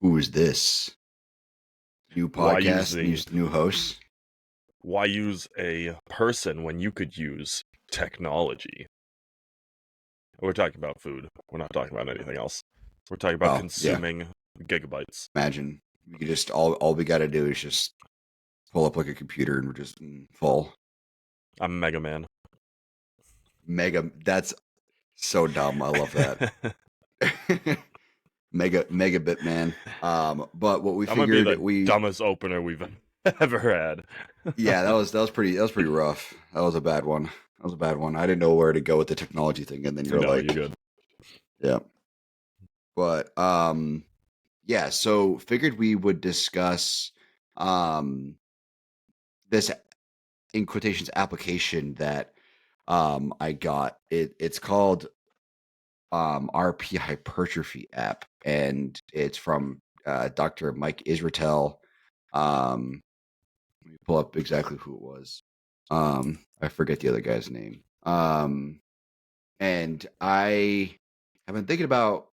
Who is this? New podcast, new host. Why use a person when you could use technology? We're talking about food. We're not talking about anything else. We're talking about consuming gigabytes. Imagine we could just all we got to do is just pull up like a computer and we're just full. I'm Mega Man. That's so dumb. I love that. Megabit man. But what we figured, that might be the dumbest opener we've ever had. Yeah, that was pretty rough. That was a bad one. I didn't know where to go with the technology thing, and then you're like, you're good. Yeah. But yeah. So figured we would discuss this in quotations application that I got. It's called RP Hypertrophy app, and it's from Dr. Mike Israetel. Let me pull up exactly who it was. I forget the other guy's name. And I have been thinking about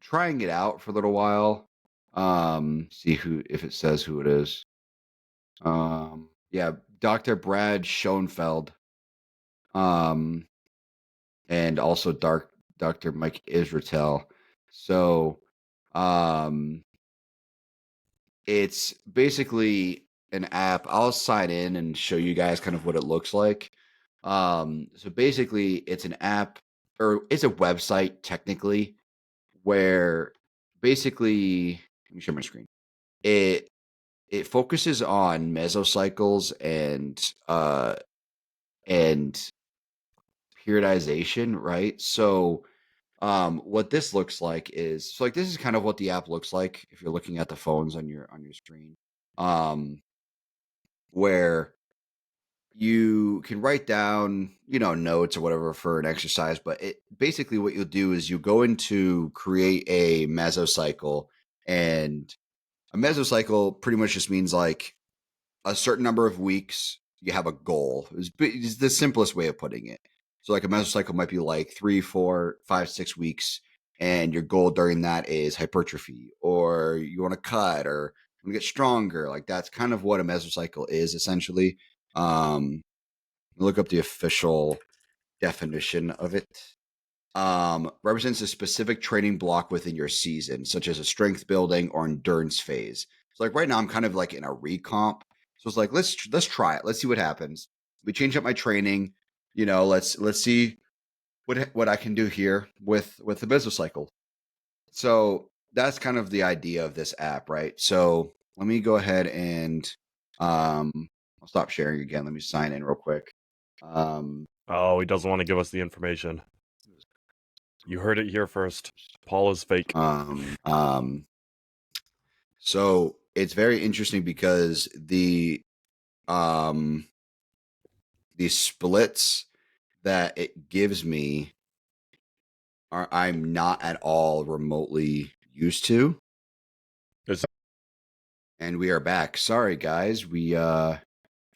trying it out for a little while. See if it says who it is. Yeah, Dr. Brad Schoenfeld. And also Dr. Mike Israetel. So, it's basically an app. I'll sign in and show you guys kind of what it looks like. So basically it's an app, or it's a website technically, where basically, let me share my screen. It focuses on mesocycles and periodization, right? So what this looks like is, so like this is kind of what the app looks like if you're looking at the phones on your screen. Where you can write down, notes or whatever for an exercise, but basically what you'll do is you go into create a mesocycle, and a mesocycle pretty much just means like a certain number of weeks you have a goal. It's the simplest way of putting it. So like a mesocycle might be like 3, 4, 5, 6 weeks, and your goal during that is hypertrophy, or you want to cut, or you want to get stronger. Like that's kind of what a mesocycle is essentially. Look up the official definition of it. Represents a specific training block within your season, such as a strength building or endurance phase. So like right now I'm kind of like in a recomp. So it's like, let's try it. Let's see what happens. We change up my training. Let's see what I can do here with the mesocycle. So that's kind of the idea of this app, right? So let me go ahead and I'll stop sharing again. Let me sign in real quick. He doesn't want to give us the information. You heard it here first. Paul is fake. So it's very interesting because the splits that it gives me I'm not at all remotely used to. And we are back. Sorry guys, we had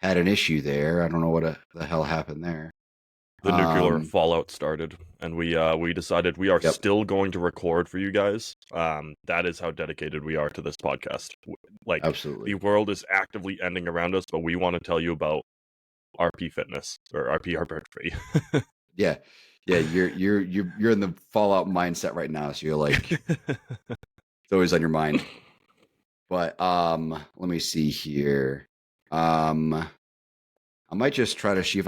an issue there. I don't know what the hell happened there. The nuclear fallout started, and we decided we are still going to record for you guys. That is how dedicated we are to this podcast. Like, absolutely, the world is actively ending around us, but we want to tell you about RP fitness or RP hypertrophy. Yeah, you're in the fallout mindset right now, so you're like, it's always on your mind. But let me see here. I might just try to see if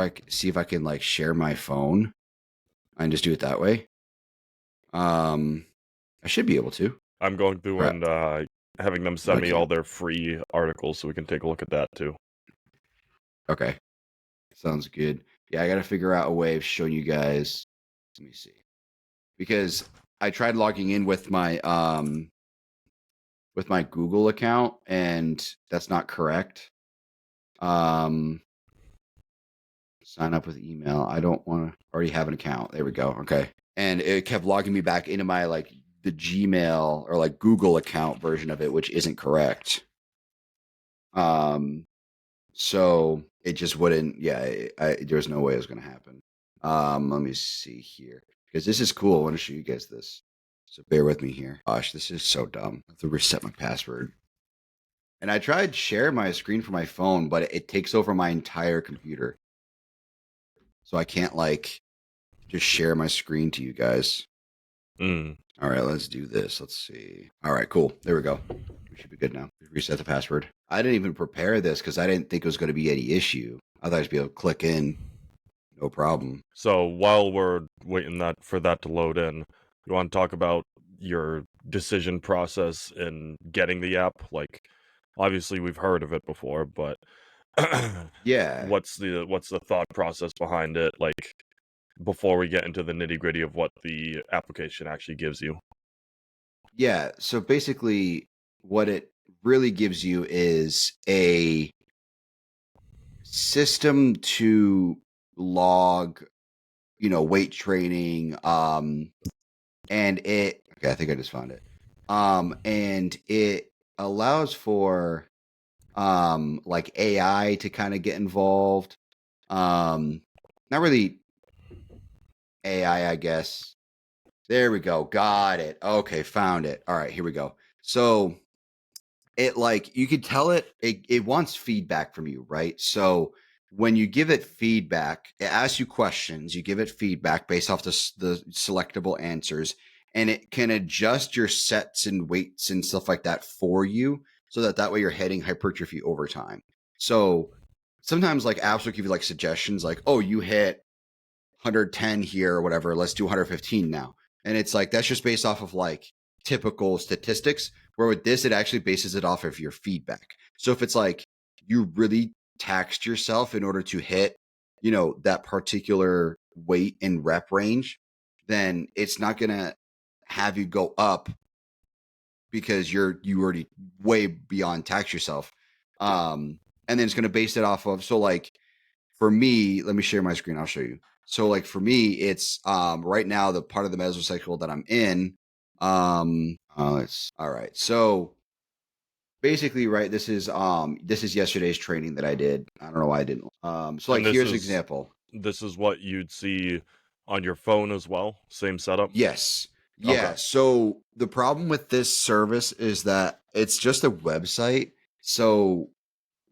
I can like share my phone and just do it that way. I should be able to. I'm going through and having them send me all their free articles so we can take a look at that too. Okay. Sounds good. Yeah, I got to figure out a way of showing you guys. Let me see. Because I tried logging in with my Google account, and that's not correct. Sign up with email. I don't want to already have an account. There we go. Okay. And it kept logging me back into my like the Gmail or like Google account version of it, which isn't correct. So it just wouldn't. Yeah, there's no way it was going to happen. Let me see here, because this is cool. I want to show you guys this. So bear with me here. Gosh, this is so dumb. I have to reset my password. And I tried share my screen for my phone, but it takes over my entire computer. So I can't like just share my screen to you guys. All right, let's do this. Let's see. All right, cool. There we go. We should be good now. Reset the password. I didn't even prepare this because I didn't think it was going to be any issue. I thought I'd be able to click in. No problem. So while we're waiting for that to load in, you want to talk about your decision process in getting the app? Like, obviously we've heard of it before, but yeah, what's the thought process behind it? Like, before we get into the nitty gritty of what the application actually gives you. Yeah. So basically, what it really gives you is a system to log, weight training. And okay, I think I just found it. And it allows for, like AI to kind of get involved. Not really AI, I guess. There we go. Got it. Okay, found it. All right, here we go. So it like you could tell it wants feedback from you, right? So when you give it feedback, it asks you questions, you give it feedback based off the selectable answers, and it can adjust your sets and weights and stuff like that for you so that way you're hitting hypertrophy over time. So sometimes like apps will give you like suggestions like, oh, you hit 110 here or whatever, let's do 115 now. And it's like that's just based off of like typical statistics, where with this it actually bases it off of your feedback. So if it's like you really taxed yourself in order to hit that particular weight and rep range, then it's not gonna have you go up because you already way beyond tax yourself. And then it's gonna base it off of, so like for me, let me share my screen, I'll show you. So like for me, it's right now the part of the mesocycle that I'm in. It's all right. So basically, right, this is yesterday's training that I did. I don't know why I didn't. So like here's an example. This is what you'd see on your phone as well. Same setup. Yes. Yeah. Okay. So the problem with this service is that it's just a website. So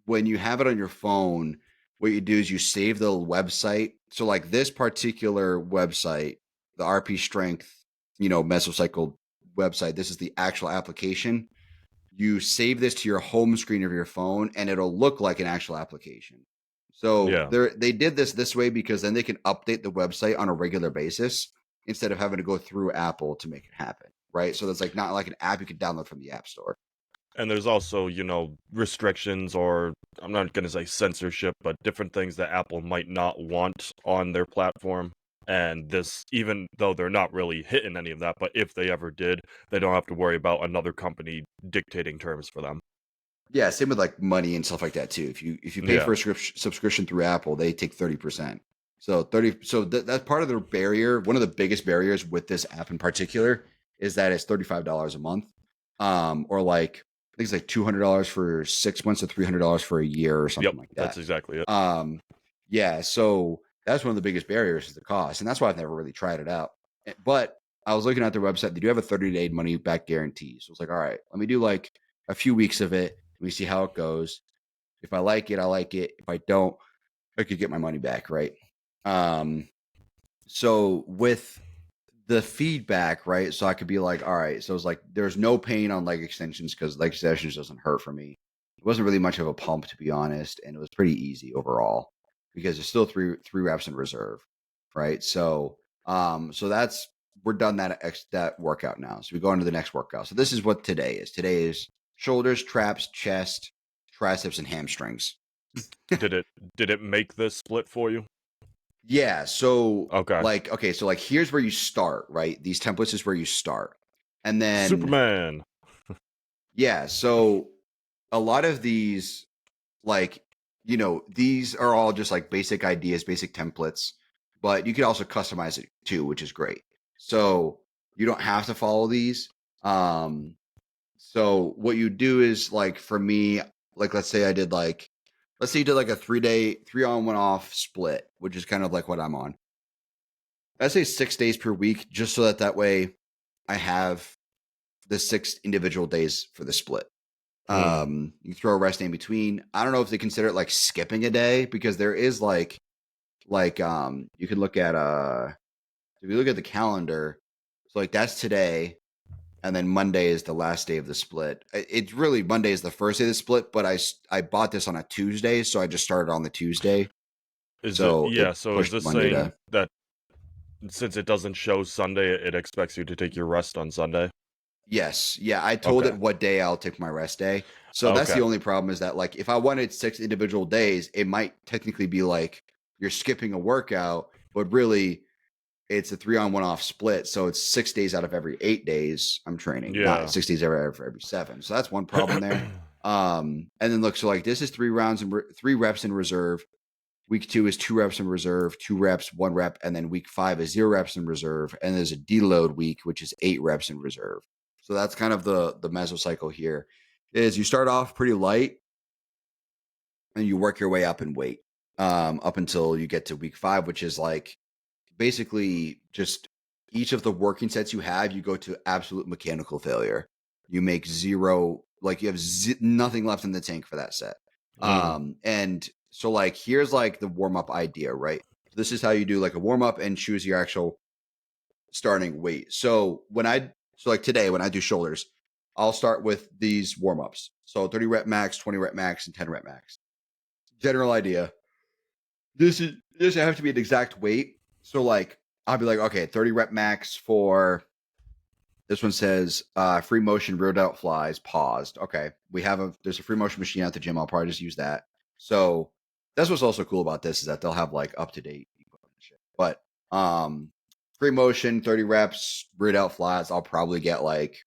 when you have it on your phone, what you do is you save the website. So like this particular website, the RP Strength, mesocycle website, this is the actual application. You save this to your home screen of your phone and it'll look like an actual application. So Yeah. they did this way because then they can update the website on a regular basis instead of having to go through Apple to make it happen. Right. So that's like not like an app you could download from the App Store. And there's also, restrictions, or I'm not going to say censorship, but different things that Apple might not want on their platform. And this, even though they're not really hitting any of that, but if they ever did, they don't have to worry about another company dictating terms for them. Yeah, same with like money and stuff like that too. If you pay for a subscription through Apple, they take 30%. So that's part of the barrier. One of the biggest barriers with this app in particular is that it's $35 a month, or like I think it's like $200 for 6 months or $300 for a year or something like that. That's exactly it. Yeah. So that's one of the biggest barriers is the cost, and that's why I've never really tried it out. But I was looking at their website; they do have a 30-day money back guarantee. So it's like, all right, let me do like a few weeks of it. Let me see how it goes. If I like it, I like it. If I don't, I could get my money back, right? So with the feedback, right? So I could be like, all right. So it's like there's no pain on leg extensions because leg extensions doesn't hurt for me. It wasn't really much of a pump, to be honest, and it was pretty easy overall because there's still three reps in reserve, right? So so that's we're done that workout now. So we go on to the next workout. So this is what today is. Today is shoulders, traps, chest, triceps, and hamstrings. Did it make this split for you? Yeah. So okay. So like here's where you start, right? These templates is where you start. And then Superman. Yeah. So a lot of these, like, these are all just like basic ideas, basic templates, but you can also customize it too, which is great. So you don't have to follow these. So what you do is like for me, like let's say you did like a 3-day, 3 on, 1 off split, which is kind of like what I'm on. I say 6 days per week, just so that way I have the 6 individual days for the split. You throw a rest day in between. I don't know if they consider it like skipping a day, because there is like you can look at if you look at the calendar, so like that's today, and then Monday is the last day of the split. It's really Monday is the first day of the split, but I bought this on a Tuesday, so I just started on the Tuesday. So it So is pushed this Monday saying to. that since it doesn't show Sunday, it expects you to take your rest on Sunday? Yes. Yeah. I told Okay. it what day I'll take my rest day. So that's Okay. the only problem, is that like if I wanted 6 individual days, it might technically be like you're skipping a workout, but really it's a 3-on 1-off split. So it's 6 days out of every 8 days I'm training, not Yeah. 6 days every 7. So that's one problem there. And then look, so like this is 3 rounds and 3 reps in reserve. Week 2 is 2 reps in reserve, 2 reps, 1 rep, and then week 5 is 0 reps in reserve, and there's a deload week, which is 8 reps in reserve. So that's kind of the mesocycle here. Is you start off pretty light, and you work your way up in weight, up until you get to week 5, which is like basically just each of the working sets you have, you go to absolute mechanical failure. You make zero, like you have nothing left in the tank for that set. And so like here's like the warm up idea, right? This is how you do like a warm up and choose your actual starting weight. So like today when I do shoulders, I'll start with these warm ups. So 30 rep max, 20 rep max, and 10 rep max. General idea. This have to be an exact weight. So like I'll be like, okay, 30 rep max for this one says free motion rear delt flies paused. Okay. There's a free motion machine at the gym. I'll probably just use that. So that's what's also cool about this, is that they'll have like up to date equipment and shit. But free motion, 30 reps, rear delt flies, I'll probably get like,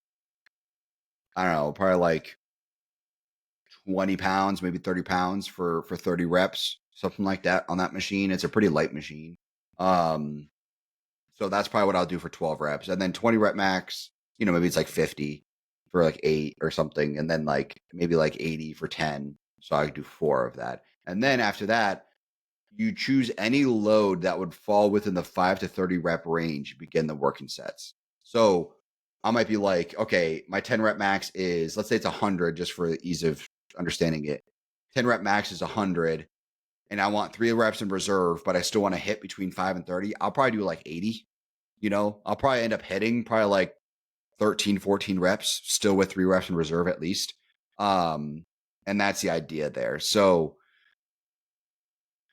I don't know, probably like 20 pounds, maybe 30 pounds for 30 reps, something like that on that machine. It's a pretty light machine. So that's probably what I'll do for 12 reps. And then 20 rep max, maybe it's like 50 for like 8 or something. And then like maybe like 80 for 10. So I could do 4 of that. And then after that, you choose any load that would fall within the 5 to 30 rep range, begin the working sets. So I might be like, okay, my 10 rep max is, let's say it's 100, just for the ease of understanding it. 10 rep max is 100. And I want 3 reps in reserve, but I still want to hit between 5 and 30. I'll probably do like 80. I'll probably end up hitting probably like 13, 14 reps, still with 3 reps in reserve at least. And that's the idea there. So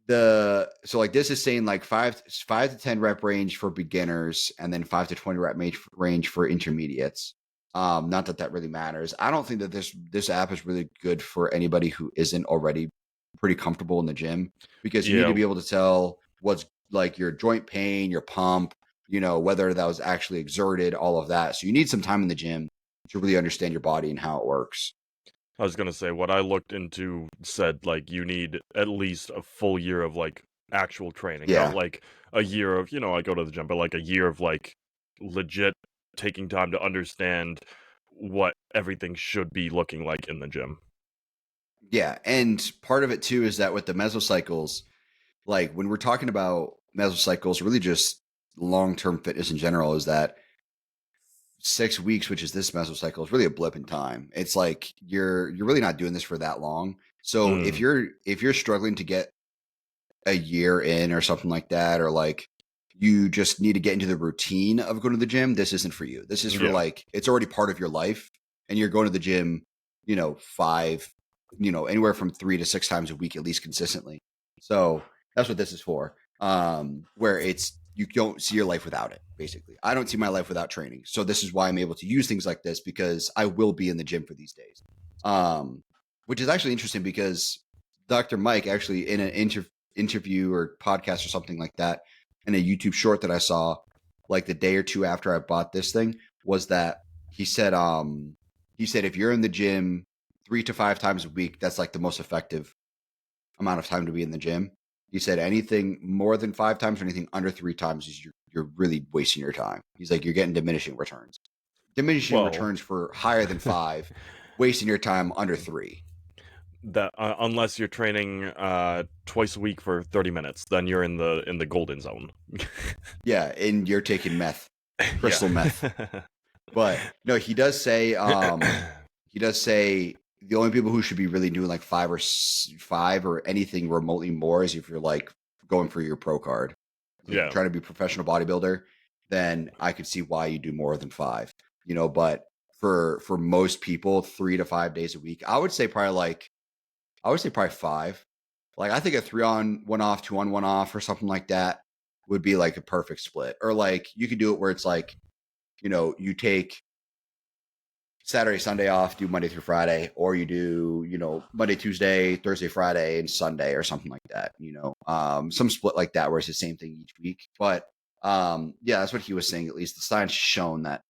like this is saying like 5 to 10 rep range for beginners, and then 5 to 20 rep range for intermediates. Not that really matters. I don't think that this app is really good for anybody who isn't already pretty comfortable in the gym, because you need to be able to tell what's like your joint pain, your pump, whether that was actually exerted, all of that. So you need some time in the gym to really understand your body and how it works. I was going to say, what I looked into said, like, you need at least a full year of, like, actual training. Yeah. Not, like, a year of, I go to the gym, but, like, a year of, like, legit taking time to understand what everything should be looking like in the gym. Yeah, and part of it, too, is that with the mesocycles, like, when we're talking about mesocycles, really just long-term fitness in general, is that 6 weeks, which is this mesocycle, is really a blip in time. It's like you're really not doing this for that long. So if you're struggling to get a year in or something like that, or like you just need to get into the routine of going to the gym, this isn't for you. This is for like, it's already part of your life, and you're going to the gym, 5, anywhere from 3 to 6 times a week, at least consistently. So that's what this is for. Where you don't see your life without it, basically. I don't see my life without training. So this is why I'm able to use things like this, because I will be in the gym for these days. Which is actually interesting, because Dr. Mike actually, in an interview or podcast or something like that, in a YouTube short that I saw like the day or two after I bought this thing, was that he said if you're in the gym 3 to 5 times a week, that's like the most effective amount of time to be in the gym. He said anything more than 5 times or anything under 3 times is you're really wasting your time. He's like, you're getting diminishing returns. Returns for higher than 5, wasting your time under 3. That unless you're training twice a week for 30 minutes, then you're in the golden zone. Yeah, and you're taking meth, crystal meth. But no, he does say the only people who should be really doing like five or anything remotely more is if you're like going for your pro card. Like if you're trying to be a professional bodybuilder, then I could see why you do more than five. But for most people, 3 to 5 days a week, I would say probably five. Like I think a 3 on 1 off, 2 on 1 off, or something like that would be like a perfect split. Or like you could do it where it's like, you take Saturday, Sunday off, do Monday through Friday, or you do, Monday, Tuesday, Thursday, Friday, and Sunday, or something like that. Some split like that where it's the same thing each week. But yeah, that's what he was saying. At least the science has shown that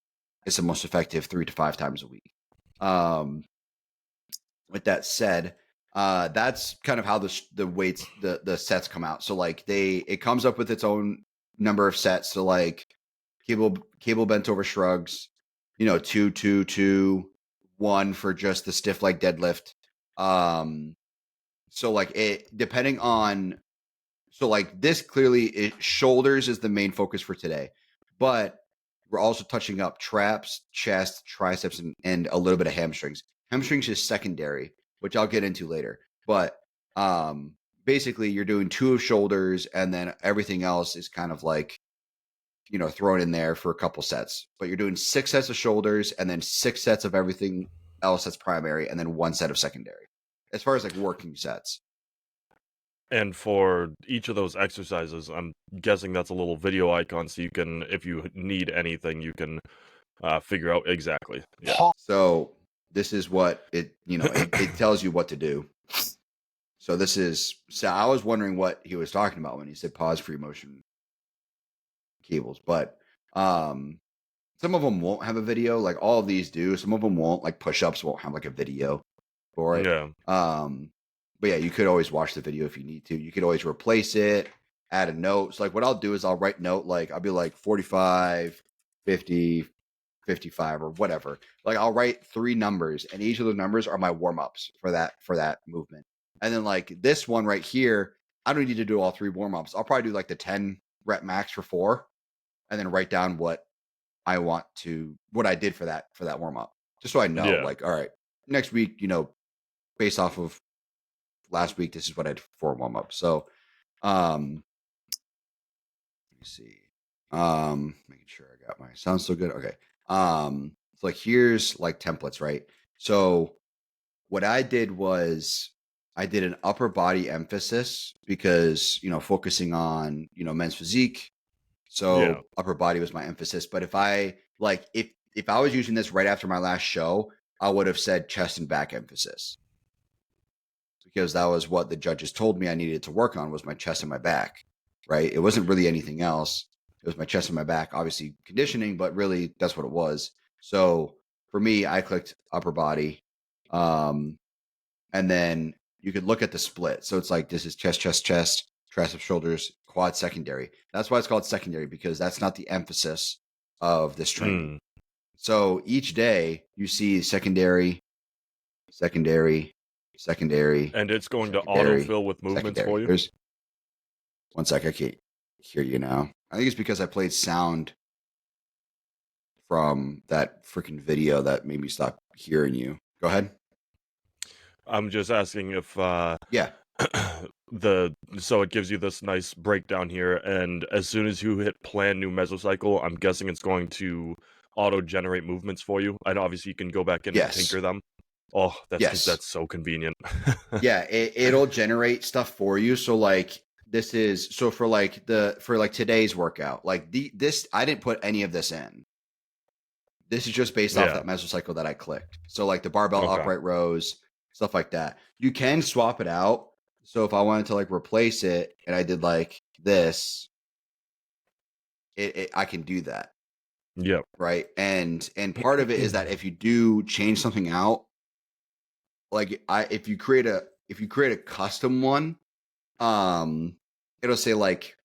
it's the most effective 3 to 5 times a week. With that said, that's kind of how the weights, the sets come out. So like it comes up with its own number of sets. So like cable bent over shrugs, 2, 2, 2, 1 for just the stiff leg deadlift. So like depending on, so like this clearly shoulders is the main focus for today, but we're also touching up traps, chest, triceps, and a little bit of hamstrings. Hamstrings is secondary, which I'll get into later. But basically you're doing 2 of shoulders, and then everything else is kind of like, thrown in there for a couple sets. But you're doing 6 sets of shoulders, and then 6 sets of everything else that's primary, and then 1 set of secondary, as far as like working sets. And for each of those exercises, I'm guessing that's a little video icon, so you can, if you need anything, you can figure out exactly. Yeah. So this is what it tells you what to do. So I was wondering what he was talking about when he said pause free motion cables, but some of them won't have a video. Like all of these do. Some of them won't. Like push-ups won't have like a video for it. Yeah. But yeah, you could always watch the video if you need to. You could always replace it, add a note. So like what I'll do is I'll write note, like I'll be like 45, 50, 55 or whatever. Like I'll write 3 numbers, and each of the numbers are my warm-ups for that movement. And then like this one right here, I don't need to do all 3 warm-ups. I'll probably do like the 10 rep max for 4, and then write down what I did for that warm-up. Just so I know, like, all right, next week, based off of last week, this is what I did for warm-up. So let me see. Making sure I got my sound still good. Okay. So like here's like templates, right? So what I did was I did an upper body emphasis because, focusing on, men's physique. So upper body was my emphasis. But if I was using this right after my last show, I would have said chest and back emphasis, because that was what the judges told me I needed to work on, was my chest and my back, right? It wasn't really anything else. It was my chest and my back, obviously conditioning, but really that's what it was. So for me, I clicked upper body. And then you could look at the split. So it's like, this is chest, chest, chest, triceps, shoulders, quad, secondary. That's why it's called secondary, because that's not the emphasis of this training. So each day you see secondary, secondary, secondary. And it's going to autofill with movements for you? There's one sec, I can't hear you now. I think it's because I played sound from that freaking video that made me stop hearing you. Go ahead. I'm just asking if yeah. So it gives you this nice breakdown here, and as soon as you hit plan new mesocycle, I'm guessing it's going to auto-generate movements for you. And obviously you can go back in and tinker them. Oh, that's so convenient. Yeah, it'll generate stuff for you. So like for today's workout, like this, I didn't put any of this in. This is just based off that mesocycle that I clicked. So like the barbell upright rows, stuff like that. You can swap it out. So if I wanted to like replace it and I did like this, I can do that. Yep. Right. And part of it is that if you do change something out, like if you create a custom one, it'll say like,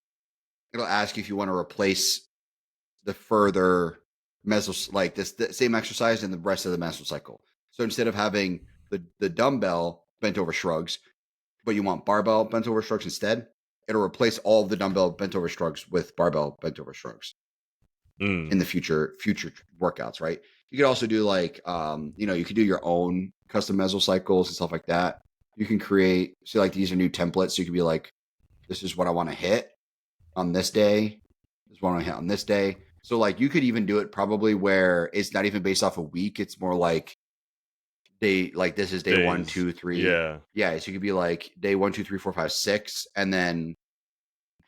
it'll ask you if you want to replace the further like the same exercise in the rest of the mesocycle. So instead of having the dumbbell bent over shrugs, but you want barbell bent over shrugs instead, it'll replace all of the dumbbell bent over shrugs with barbell bent over shrugs. in the future workouts, right? You could also do like, you could do your own custom mesocycles and stuff like that. You can create, so like these are new templates. So you could be like, this is what I want to hit on this day. This is what I want to hit on this day. So like you could even do it probably where it's not even based off a week. It's more like this is day Days. 1, 2, 3. Yeah. Yeah. So you could be like day 1, 2, 3, 4, 5, 6, and then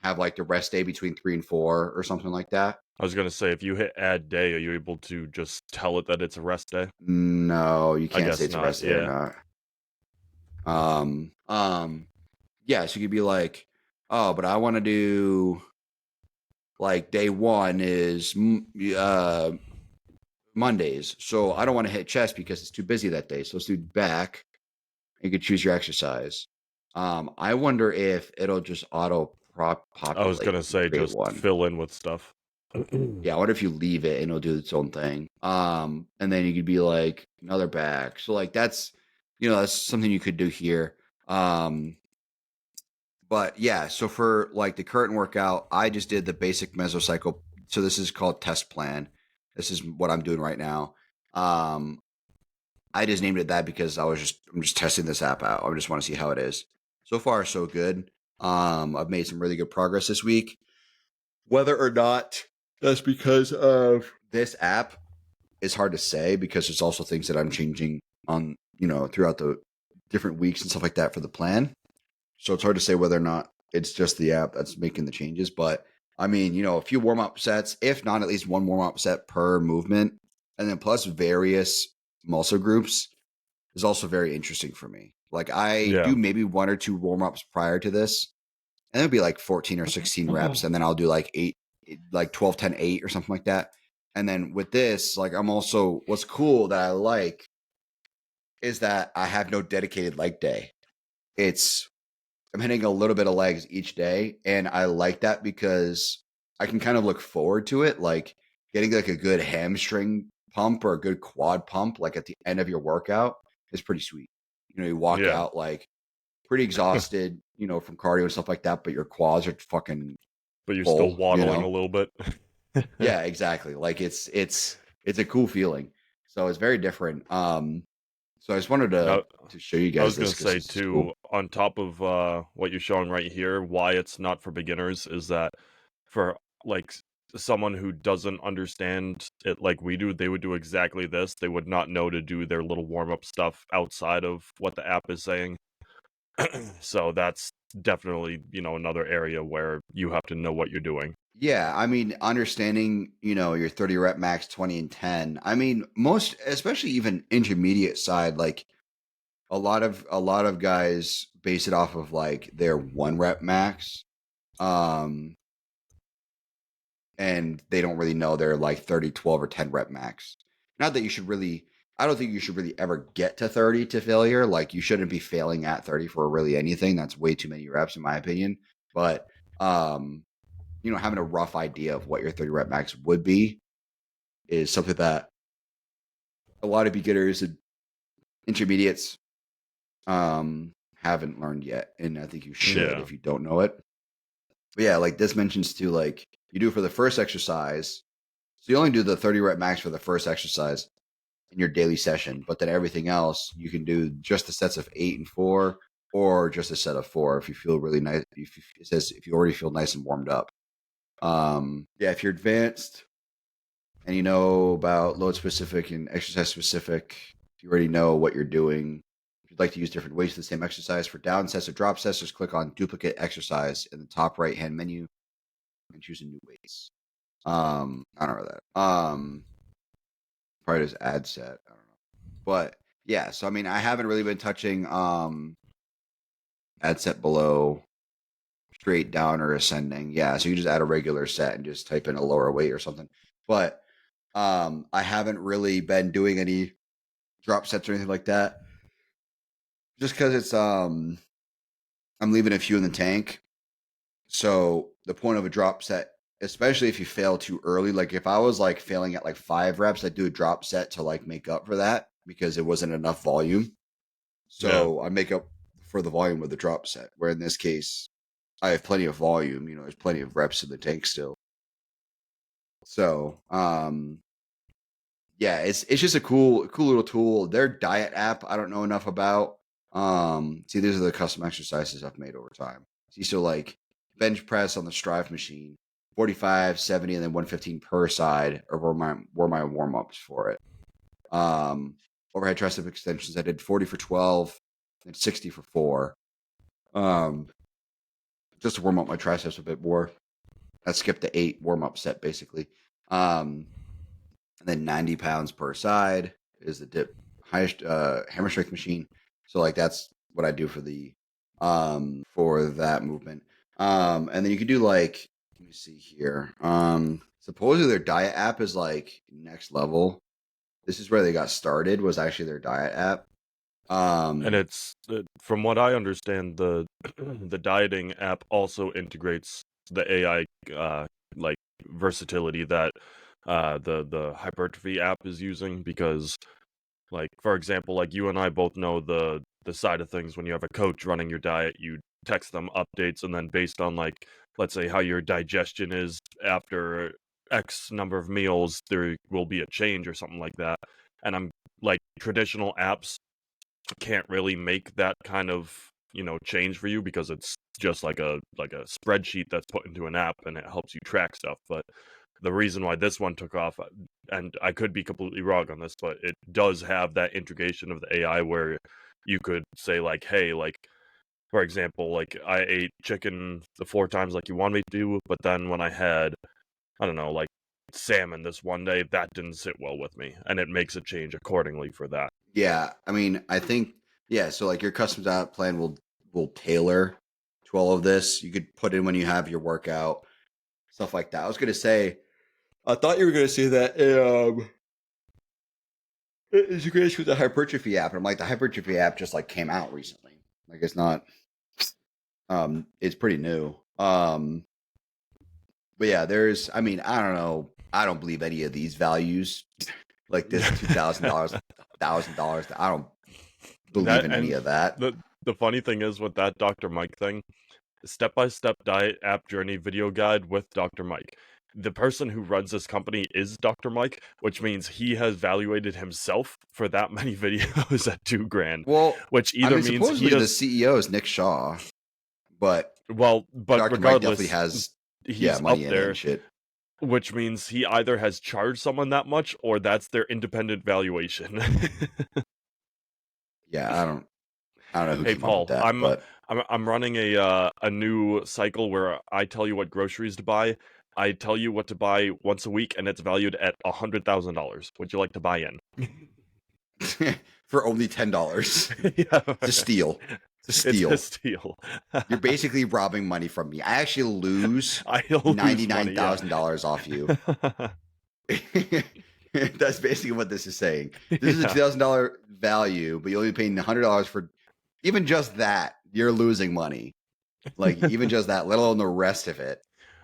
have like the rest day between 3 and 4 or something like that. I was gonna say, if you hit add day, are you able to just tell it that it's a rest day? No, you I can't say guess it's a not. rest day or Yeah. not. Yeah, so you could be like, oh, but I want to do like day 1 is Mondays. So I don't want to hit chest because it's too busy that day. So let's do back. You could choose your exercise. I wonder if it'll just auto populate. I was gonna say, just one. fill in with stuff. Yeah, I wonder if you leave it and it'll do its own thing. And then you could be like another back. So like that's something you could do here. But yeah, so for like the current workout, I just did the basic mesocycle. So this is called test plan. This is what I'm doing right now. I just named it that because I'm just testing this app out. I just want to see how it is. So far, so good. I've made some really good progress this week. Whether or not that's because of this app is hard to say because there's also things that I'm changing on, throughout the different weeks and stuff like that for the plan. So it's hard to say whether or not it's just the app that's making the changes. But I mean, a few warm-up sets, if not at least one warm-up set per movement, and then plus various muscle groups is also very interesting for me. Like I do maybe 1 or 2 warm-ups prior to this, and it'll be like 14 or 16 reps, and then I'll do like 12, 10, 8 or something like that. And then with this, like what's cool that I like is that I have no dedicated leg day. I'm hitting a little bit of legs each day, and I like that because I can kind of look forward to it, like getting like a good hamstring pump or a good quad pump like at the end of your workout is pretty sweet. You walk out like pretty exhausted, from cardio and stuff like that, but your quads are fucking but you're full, still waddling a little bit. Yeah, exactly. Like it's a cool feeling. So it's very different. So I just wanted to show you guys. I was going to say too, cool. On top of what you're showing right here, why it's not for beginners is that for like someone who doesn't understand it like we do, they would do exactly this. They would not know to do their little warm-up stuff outside of what the app is saying. So that's definitely, another area where you have to know what you're doing. Yeah, I mean, understanding, your 30 rep max, 20 and 10. I mean, most, especially even intermediate side, like a lot of guys base it off of like their 1 rep max. And they don't really know their like 30, 12 or 10 rep max. Not that I don't think you should really ever get to 30 to failure. Like you shouldn't be failing at 30 for really anything. That's way too many reps in my opinion. But having a rough idea of what your 30 rep max would be is something that a lot of beginners and intermediates haven't learned yet. And I think you should if you don't know it. But yeah, like this mentions too, like you do for the first exercise. So you only do the 30 rep max for the first exercise in your daily session, but then everything else you can do just the sets of 8 and 4 or just a set of 4 if you feel really nice. It says if you already feel nice and warmed up. Yeah, if you're advanced and you know about load specific and exercise specific, if you already know what you're doing, if you'd like to use different weights for the same exercise for down sets or drop sets, just click on duplicate exercise in the top right hand menu and choose a new weights. I don't know that. Probably just add set. I don't know. But yeah, so I mean I haven't really been touching add set below, straight down or ascending. Yeah, so you just add a regular set and just type in a lower weight or something. But I haven't really been doing any drop sets or anything like that. Just because it's I'm leaving a few in the tank. So the point of a drop set, especially if you fail too early, like if I was like failing at like 5 reps, I'd do a drop set to like make up for that because it wasn't enough volume. So I make up for the volume with the drop set, where in this case, I have plenty of volume. There's plenty of reps in the tank still. So, yeah, it's just a cool little tool. Their diet app, I don't know enough about. See, these are the custom exercises I've made over time. See, so like bench press on the Strive machine, 45, 70, and then 115 per side were my warm ups for it. Overhead tricep extensions, I did 40 for 12 and 60 for 4. Just to warm up my triceps a bit more. I skipped the 8 warm up set basically. And then 90 pounds per side is the dip highest hammer strength machine. So like that's what I do for the for that movement. And then you can do like, let me see here. Supposedly their diet app is like next level. This is where they got started, was actually their diet app. And it's from what I understand, the the dieting app also integrates the AI like versatility that the hypertrophy app is using, because like for example, like you and I both know the side of things. When you have a coach running your diet, you text them updates, and then based on like, let's say, how your digestion is after X number of meals, there will be a change or something like that. And I'm like, traditional apps can't really make that kind of, you know, change for you, because it's just like a spreadsheet that's put into an app and it helps you track stuff. But the reason why this one took off, and I could be completely wrong on this, but it does have that integration of the AI where you could say like, hey, like for example, like I ate chicken the 4 times like you want me to do, but then when I had, I don't know, like salmon this one day, that didn't sit well with me, and it makes a change accordingly for that. Yeah, I mean, I think so like your custom diet plan will tailor to all of this. You could put in when you have your workout, stuff like that. I was gonna say, I thought you were gonna say that integration with the hypertrophy app, and I'm like, the hypertrophy app just like came out recently. Like it's not, it's pretty new. But yeah, there's, I mean, I don't know, I don't believe any of these values, like this $2,000, $1,000. I don't believe in any of that. The funny thing is with that Dr. Mike thing, step-by-step diet app journey video guide with Dr. Mike. The person who runs this company is Dr. Mike, which means he has valuated himself for that many videos at $2,000. Well, which either means supposedly the CEO is Nick Shaw, but Dr. Mike regardless, definitely has he's money up in it there, and shit. which means he either has charged someone that much or that's their independent valuation. Yeah, I don't know who Hey came up with Paul, that, but I'm running a new cycle where I tell you what groceries to buy. I tell you what to buy once a week, and it's valued at $100,000. Would you like to buy in? for only $10. Yeah, It's a steal. It's a steal. You're basically robbing money from me. I actually lose $99,000 off you. That's basically what this is saying. This is a $2,000 value, but you're only paying $100 for even just that. You're losing money. Like even just that, let alone the rest of it.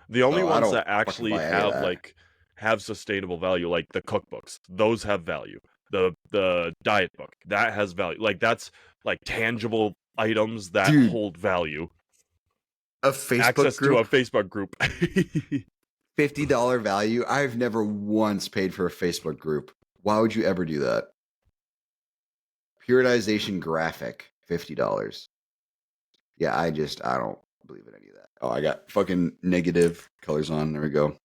The only ones that actually have sustainable value, like the cookbooks, those have value. The diet book, that has value. Like that's like tangible items that hold value. A Facebook access group? to a Facebook group. $50 value. I've never once paid for a Facebook group. Why would you ever do that? Periodization graphic, $50. Yeah, I don't believe in any of that. Oh, I got fucking negative colors on. There we go.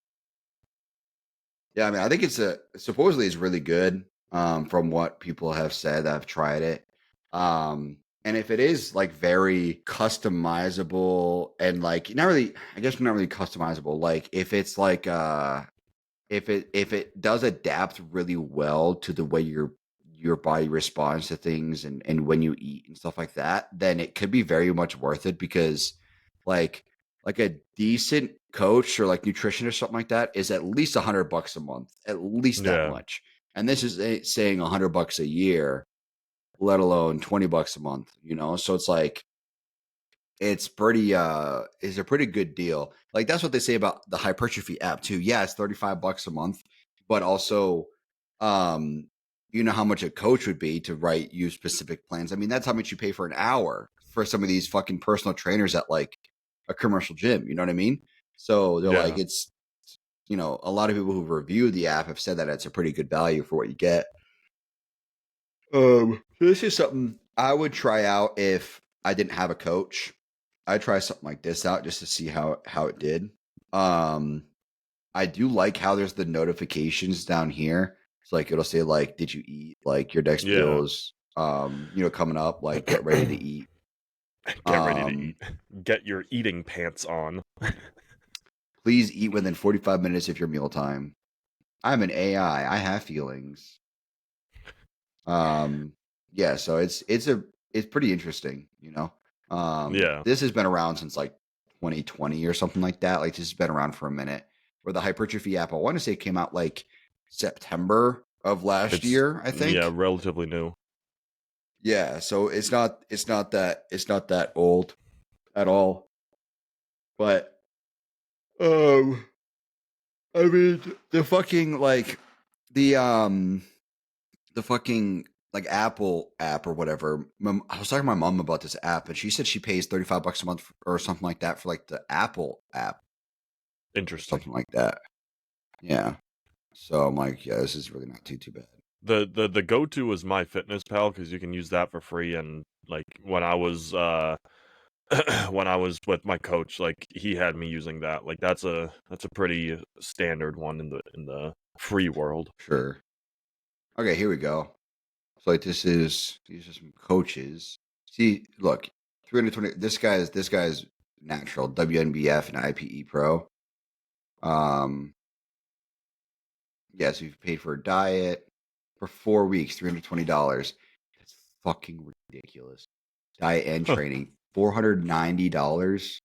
Yeah, I mean, I think it's supposedly it's really good. From what people have said that have tried it. And if it is like very customizable and like not really, I guess not really customizable. Like if it's like if it does adapt really well to the way your body responds to things and when you eat and stuff like that, then it could be very much worth it, because like a decent coach or like nutrition or something like that is at least $100 a month, at least that much. And this is saying $100 a year, let alone $20 a month, you know? So it's like, it's a pretty good deal. Like that's what they say about the hypertrophy app too. Yeah, it's $35 a month, but also, you know how much a coach would be to write you specific plans. I mean, that's how much you pay for an hour for some of these fucking personal trainers at like a commercial gym. You know what I mean? So they're like, it's a lot of people who review the app have said that it's a pretty good value for what you get. So this is something I would try out if I didn't have a coach. I'd try something like this out just to see how it did. I do like how there's the notifications down here. It's like it'll say like, did you eat? Like your next meal is coming up, like get ready to eat. Get ready to eat. Get your eating pants on. Please eat within 45 minutes of your mealtime. I'm an AI. I have feelings. Yeah, so it's pretty interesting, Yeah. This has been around since like 2020 or something like that. Like this has been around for a minute. Where the hypertrophy app, I want to say came out like September of last year, I think. Yeah, relatively new. Yeah, so it's not that old at all. But I mean the fucking like the fucking like Apple app or whatever. I was talking to my mom about this app, and she said she pays $35 a month or something like that for like the Apple app. Interesting. Something like that. Yeah. So I'm like, yeah, this is really not too bad. The go-to was MyFitnessPal because you can use that for free, and like when I was when I was with my coach, like he had me using that. Like that's a pretty standard one in the free world. Sure. Okay, here we go. So like these are some coaches. See, look, 320. This guy's natural WNBF and IPE Pro. Yeah, so you've paid for a diet for 4 weeks, $320. That's fucking ridiculous. Diet and training, $490.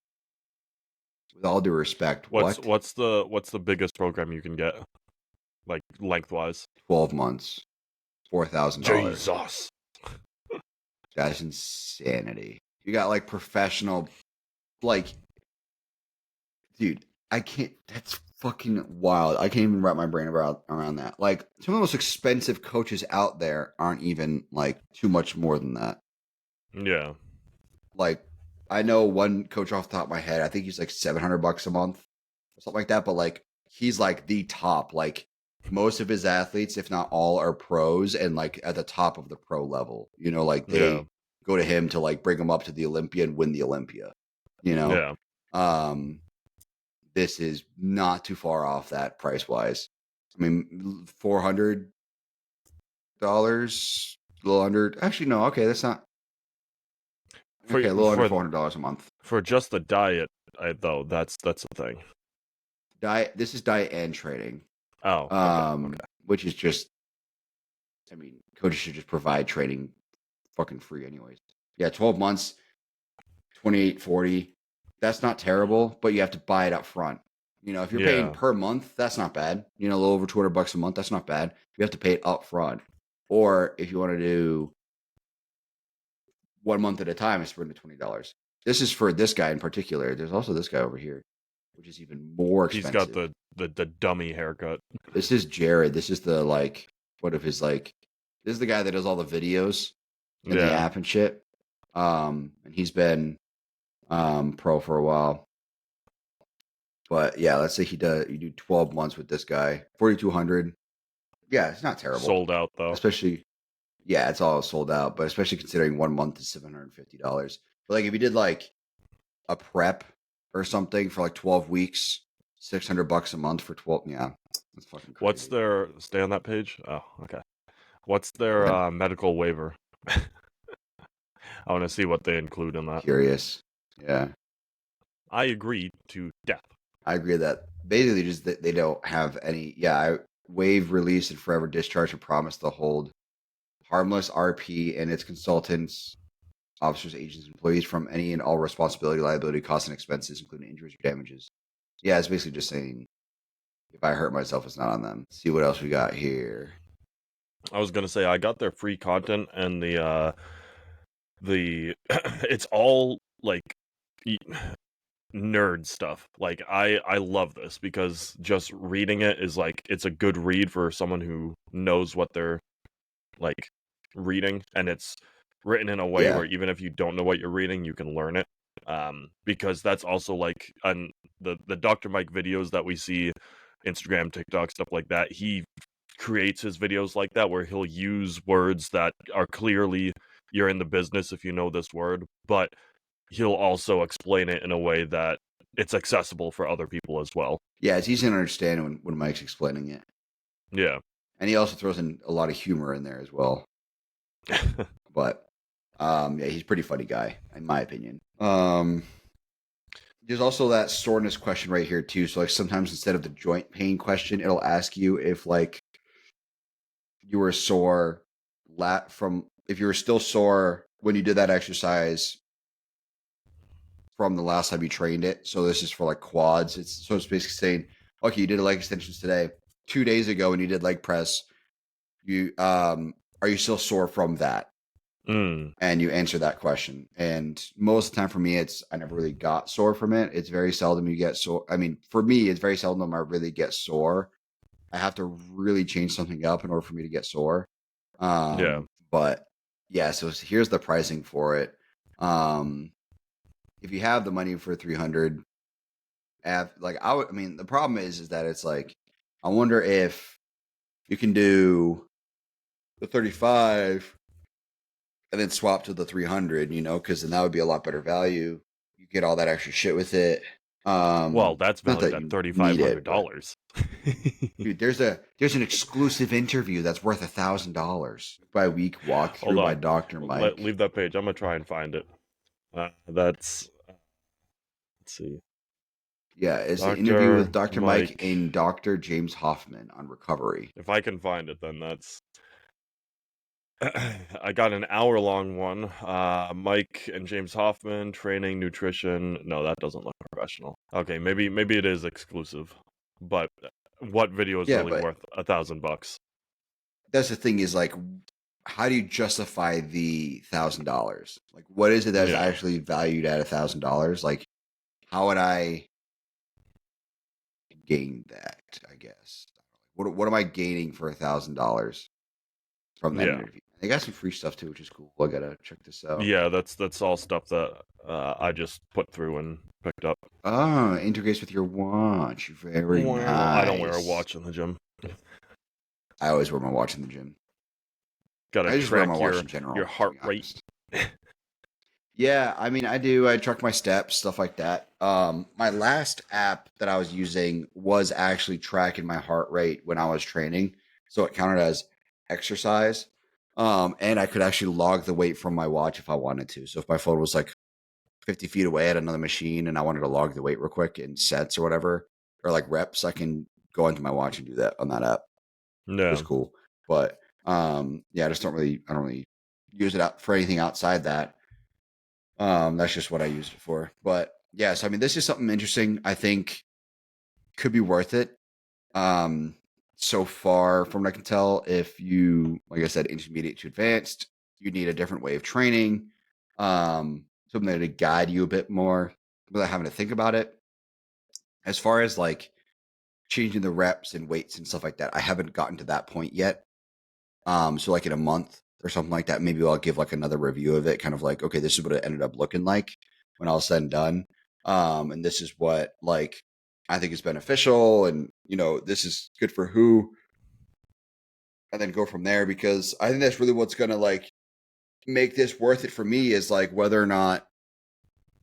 With all due respect, what's the biggest program you can get, like lengthwise? 12 months, $4,000. Jesus, that's insanity. You got like professional, like, dude, I can't. That's fucking wild. I can't even wrap my brain around that. Like some of the most expensive coaches out there aren't even like too much more than that. Yeah. Like I know one coach off the top of my head. I think he's like $700 a month or something like that. But like he's like the top. Like most of his athletes, if not all, are pros and like at the top of the pro level. Like they go to him to like bring them up to the Olympia and win the Olympia. Yeah. This is not too far off that price wise. I mean, $400, a little under. Actually, no. Okay, that's not. Okay, a little under $400 a month for just the diet. Though that's the thing. Diet. This is diet and training. Oh, okay. Which is just. I mean, coaches should just provide training, fucking free, anyways. Yeah, 12 months, $28.40. That's not terrible, but you have to buy it up front. If you're paying per month, that's not bad. A little over $200 a month, that's not bad. You have to pay it up front. Or if you want to do 1 month at a time, it's $20. This is for this guy in particular. There's also this guy over here, which is even more expensive. He's got the dummy haircut. This is Jared. This is the like what if his like this is the guy that does all the videos in the app and shit. And he's been pro for a while. But yeah, let's say you do 12 months with this guy, 4,200. Yeah, it's not terrible. Sold out though. Especially, yeah, it's all sold out. But especially considering 1 month is $750. But like if you did like a prep or something for like 12 weeks, $600 a month for 12. Yeah, that's fucking crazy. What's their stay on that page? Oh, okay. What's their medical waiver? I want to see what they include in that. Curious. Yeah. I agree to death. I agree that basically just that they don't have any. Yeah, I waive, release, and forever discharge and promise to hold harmless RP and its consultants, officers, agents, employees from any and all responsibility, liability, costs, and expenses, including injuries or damages. Yeah, it's basically just saying if I hurt myself, it's not on them. Let's see what else we got here. I was gonna say I got their free content and the it's all like nerd stuff. Like I love this because just reading it is like it's a good read for someone who knows what they're like reading, and it's written in a way where even if you don't know what you're reading, you can learn it. Because that's also like the Dr. Mike videos that we see Instagram, TikTok, stuff like that, he creates his videos like that, where he'll use words that are clearly, you're in the business if you know this word, but he'll also explain it in a way that it's accessible for other people as well. Yeah, it's easy to understand when Mike's explaining it. Yeah. And he also throws in a lot of humor in there as well. But yeah, he's a pretty funny guy, in my opinion. There's also that soreness question right here too. So like sometimes instead of the joint pain question, it'll ask you if like you were sore if you were still sore when you did that exercise from the last time you trained it. So this is for like quads. It's basically saying, okay, you did leg extensions today. 2 days ago when you did leg press, you are you still sore from that? And you answer that question. And most of the time for me, I never really got sore from it. It's very seldom you get sore. I mean, for me, it's very seldom I really get sore. I have to really change something up in order for me to get sore. Yeah. But yeah, so here's the pricing for it. If you have the money for 300, the problem is that it's like, I wonder if you can do the 35 and then swap to the 300, because then that would be a lot better value. You get all that extra shit with it. Well, that's valued at $3,500. Dude, there's an exclusive interview that's worth $1,000 by week walkthrough by Dr. Mike. Leave that page. I'm gonna try and find it. Let's see. Yeah, it's an interview with Dr. Mike and Dr. James Hoffman on recovery. If I can find it, then that's. I got an hour-long one. Mike and James Hoffman, training, nutrition. No, that doesn't look professional. Okay, maybe it is exclusive. But what video is really worth $1,000? That's the thing is like, how do you justify the $1,000? Like, what is it that is actually valued at $1,000? Like, how would I gain that? I guess. What am I gaining for $1,000 from that interview? They got some free stuff too, which is cool. I gotta check this out. Yeah, that's all stuff that I just put through and picked up. Oh, integrates with your watch. Very nice. I don't wear a watch in the gym. I always wear my watch in the gym. Gotta track your heart rate. Yeah, I mean, I do. I track my steps, stuff like that. My last app that I was using was actually tracking my heart rate when I was training, so it counted as exercise. And I could actually log the weight from my watch if I wanted to. So if my phone was like 50 feet away at another machine and I wanted to log the weight real quick in sets or whatever, or like reps, I can go into my watch and do that on that app. No, it's cool. But yeah, I don't really use it out for anything outside that. That's just what I used it for. But yes, I mean, this is something interesting. I think could be worth it. So far, from what I can tell, if you, like I said, intermediate to advanced, you need a different way of training, something to guide you a bit more without having to think about it. As far as like changing the reps and weights and stuff like that, I haven't gotten to that point yet. So like in a month or something like that, maybe I'll give like another review of it, kind of like, okay, this is what it ended up looking like when all said and done. And this is what like I think is beneficial, and this is good for who, and then go from there, because I think that's really what's gonna like make this worth it for me, is like whether or not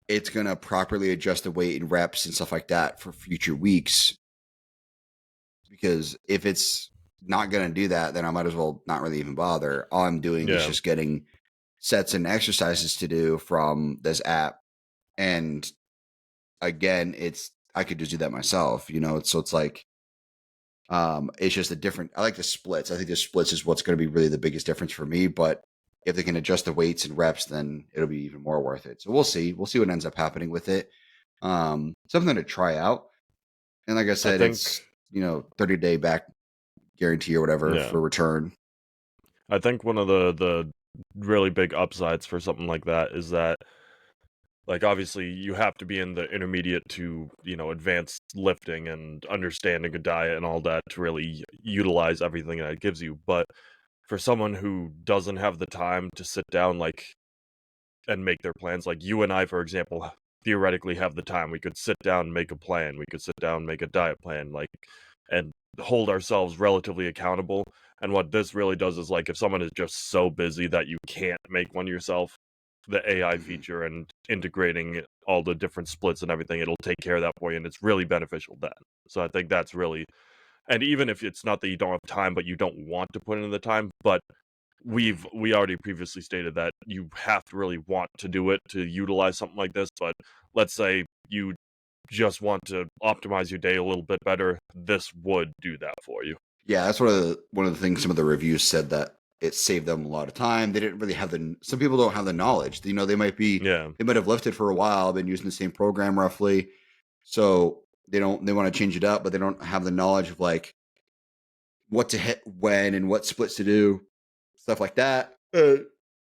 it's gonna properly adjust the weight and reps and stuff like that for future weeks. Because if it's not gonna do that, then I might as well not really even bother. All I'm doing is just getting sets and exercises to do from this app, and again, I could just do that myself, so it's like, it's just I like the splits. I think the splits is what's going to be really the biggest difference for me, but if they can adjust the weights and reps, then it'll be even more worth it. So we'll see what ends up happening with it. Something to try out. And like I said, it's 30-day back guarantee or whatever for return. I think one of the really big upsides for something like that is that, like, obviously you have to be in the intermediate to, advanced lifting and understanding a diet and all that to really utilize everything that it gives you. But for someone who doesn't have the time to sit down, like, and make their plans, like you and I, for example, theoretically have the time. We could sit down and make a plan. We could sit down and make a diet plan. Like, and hold ourselves relatively accountable. And what this really does is, like, if someone is just so busy that you can't make one yourself, the AI Mhm. feature and integrating all the different splits and everything, it'll take care of that for you, and it's really beneficial then. So I think that's really, and even if it's not that you don't have time, but you don't want to put in the time, but we already previously stated that you have to really want to do it to utilize something like this. But let's say you just want to optimize your day a little bit better, this would do that for you. Yeah, that's one of the things some of the reviews said that it saved them a lot of time. They didn't really have some people don't have the knowledge. You know, Yeah, they might have lifted for a while, been using the same program roughly. So they want to change it up, but they don't have the knowledge of like what to hit when and what splits to do, stuff like that. That's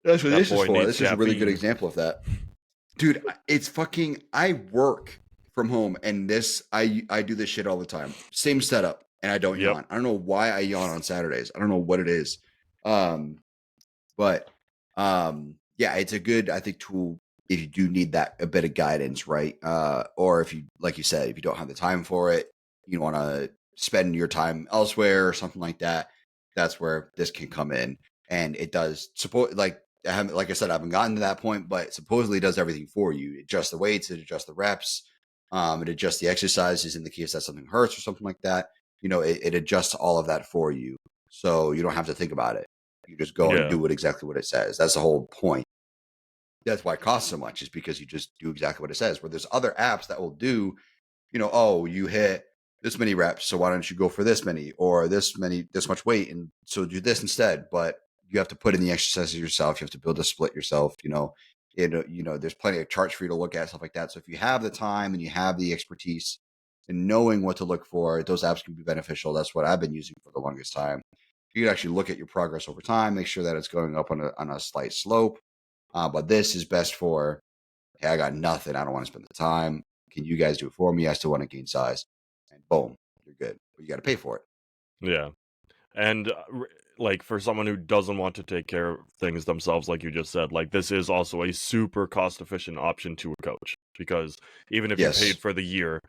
what that this is boy for. needs This is a really good caffeine. example of that. Dude, it's fucking I work from home and I do this shit all the time. Same setup and I don't Yep. yawn. I don't know why I yawn on Saturdays. I don't know what it is. Um but yeah, it's a good I think tool if you do need that a bit of guidance, right? Or if you like you said, if you don't have the time for it, you want to spend your time elsewhere or something like that, that's where this can come in. And it does support like I haven't like I said, I haven't gotten to that point, but supposedly it does everything for you. It adjusts the weights, it adjusts the reps, it adjusts the exercises in the case that something hurts or something like that. You know, it adjusts all of that for you. So you don't have to think about it. You just go and Yeah. do it exactly what it says. That's the whole point. That's why it costs so much, is because you just do exactly what it says. Where there's other apps that will do, you know, oh, you hit this many reps, so why don't you go for this many or this much weight, and so do this instead. But you have to put in the exercises yourself. You have to build a split yourself. There's plenty of charts for you to look at, stuff like that. So if you have the time and you have the expertise and knowing what to look for, those apps can be beneficial. That's what I've been using for the longest time. You can actually look at your progress over time, make sure that it's going up on a slight slope. But this is best for, hey, I got nothing. I don't want to spend the time. Can you guys do it for me? I still want to gain size. And boom, you're good. But you got to pay for it. Yeah. And like, for someone who doesn't want to take care of things themselves, like you just said, like, this is also a super cost efficient option to a coach, because even if you Yes. paid for the year,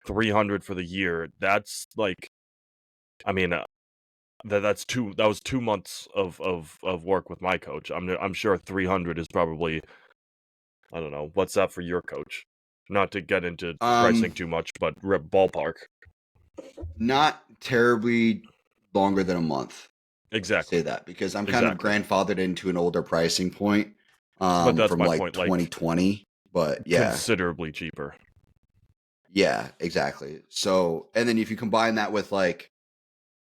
300 for the year, that's like, I mean, that was 2 months of work with my coach. I'm sure 300 is probably, I don't know, what's that for your coach? Not to get into pricing Um, too much, but ballpark. Not terribly longer than a month. I'll say Exactly. that because I'm kind of Exactly. grandfathered into an older pricing point But that's from my like point, like, 2020. But yeah, considerably cheaper. yeah, exactly. So, and then if you combine that with like,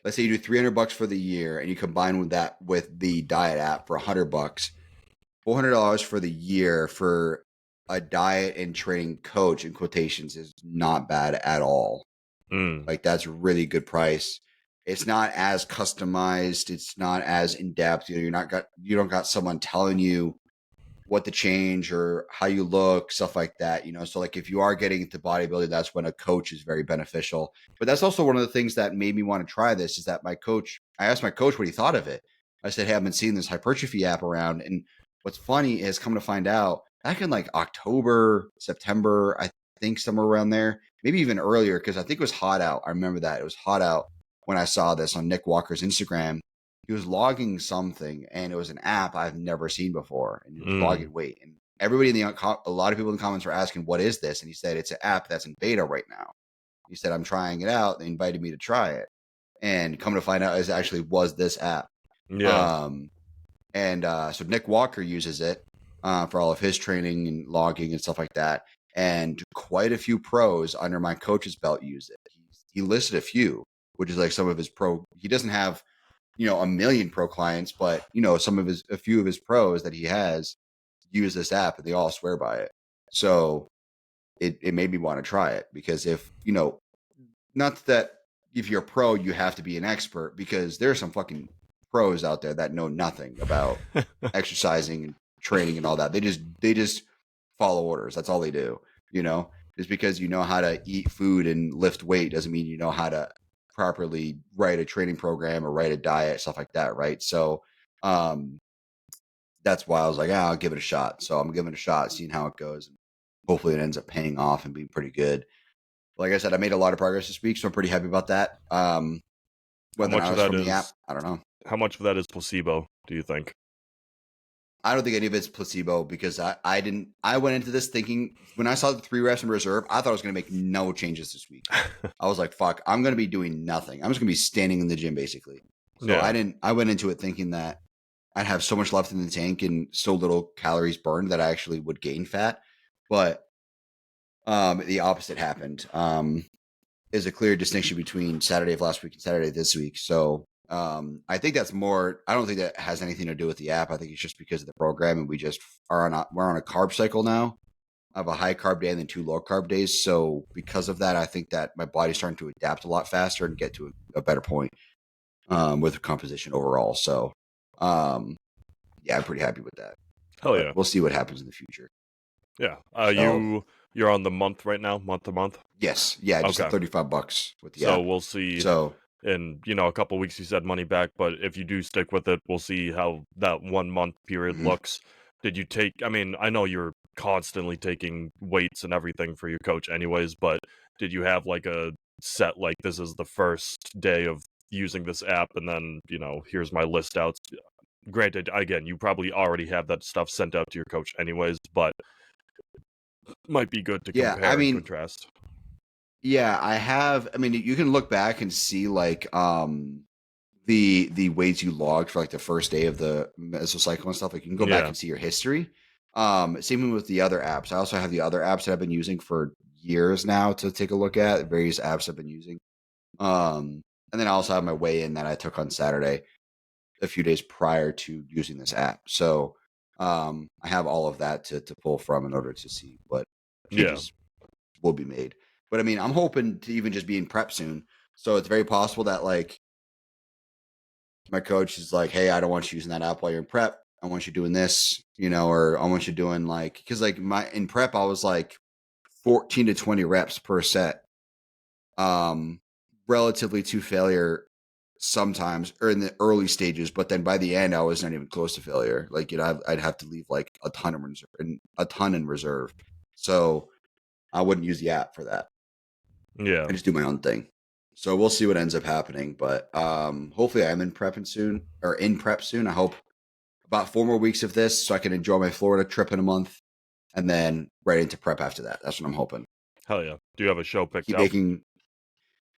let's say you do $300 for the year and you combine with that with the diet app for $100, $400 for the year for a diet and training coach in quotations is not bad at all. Mm. Like that's a really good price. It's not as customized. It's not as in depth. You don't got someone telling you what to change or how you look, stuff like that. So like if you are getting into bodybuilding, that's when a coach is very beneficial. But that's also one of the things that made me want to try this is that I asked my coach what he thought of it. I said, hey, I've been seeing this hypertrophy app around. And what's funny is come to find out back in like October, September, I think somewhere around there, maybe even earlier, because I think it was hot out. I remember that it was hot out when I saw this on Nick Walker's Instagram. He was logging something and it was an app I've never seen before. And he was Mm. logging weight. And everybody a lot of people in the comments were asking, what is this? And he said, it's an app that's in beta right now. He said, I'm trying it out. They invited me to try it. And come to find out, it actually was this app. Yeah. Um, so Nick Walker uses it for all of his training and logging and stuff like that. And quite a few pros under my coach's belt use it. He listed a few, which is like some of his pro. He doesn't have, a million pro clients, but a few of his pros that he has use this app and they all swear by it. So it made me want to try it because not that if you're a pro, you have to be an expert because there's some fucking pros out there that know nothing about exercising and training and all that. They just follow orders. That's all they do. Just because you know how to eat food and lift weight doesn't mean you know how to properly write a training program or write a diet, stuff like that, right? So um that's why I was like, I'll give it a shot. So I'm giving it a shot, seeing how it goes. And hopefully it ends up paying off and being pretty good. like I said, I made a lot of progress this week, so I'm pretty happy about that. Whether or not it's from the app, I don't know. How much of that is placebo, do you think? I don't think any of it's placebo because I went into this thinking when I saw the 3 reps in reserve, I thought I was going to make no changes this week. I was like, fuck, I'm going to be doing nothing. I'm just going to be standing in the gym basically. So I went into it thinking that I'd have so much left in the tank and so little calories burned that I actually would gain fat. But the opposite happened. There's a clear distinction between Saturday of last week and Saturday this week. So I think that's more. I don't think that has anything to do with the app. I think it's just because of the program, and we just we're on a carb cycle now. I have a high carb day and then 2 low carb days. So because of that, I think that my body's starting to adapt a lot faster and get to a better point with composition overall. So yeah, I'm pretty happy with that. Hell yeah. We'll see what happens in the future. Yeah. You're on the month right now, month to month? Yes. Yeah, just at $35 with the app. So we'll see. So in a couple of weeks you said money back, but if you do stick with it, we'll see how that 1 month period looks. Did you take, I mean, I know you're constantly taking weights and everything for your coach anyways, but did you have like a set, like this is the first day of using this app and then, here's my list outs? Granted, again, you probably already have that stuff sent out to your coach anyways, but might be good to compare and contrast. Yeah, I have. I mean, you can look back and see like the weights you logged for like the first day of the mesocycle and stuff. Like you can go back and see your history. Same with the other apps. I also have the other apps that I've been using for years now to take a look at. Various apps I've been using. And then I also have my weigh-in that I took on Saturday, a few days prior to using this app. So I have all of that to pull from in order to see what changes will be made. But I mean, I'm hoping to even just be in prep soon. So it's very possible that like my coach is like, hey, I don't want you using that app while you're in prep. I want you doing this, or I want you doing like, because like in prep, I was like 14 to 20 reps per set. Relatively to failure sometimes or in the early stages, but then by the end I was not even close to failure. Like, I'd have to leave like a ton in reserve. So I wouldn't use the app for that. Yeah. I just do my own thing. So we'll see what ends up happening. But hopefully I'm in prep soon. I hope about 4 more weeks of this so I can enjoy my Florida trip in a month and then right into prep after that. That's what I'm hoping. Hell yeah. Do you have a show picked out?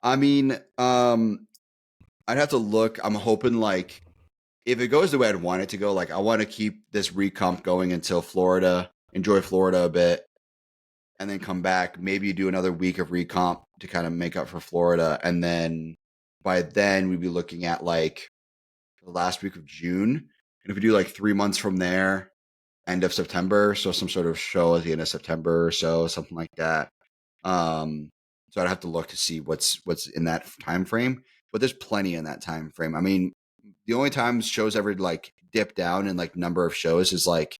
I mean, I'd have to look. I'm hoping like if it goes the way I'd want it to go, like I want to keep this recomp going until Florida, enjoy Florida a bit, and then come back, maybe do another week of recomp to kind of make up for Florida. And then by then we'd be looking at like the last week of June. And if we do like 3 months from there, end of September, so some sort of show at the end of September or so, something like that. So I'd have to look to see what's in that time frame, but there's plenty in that time frame. I mean, the only time shows ever like dip down in like number of shows is like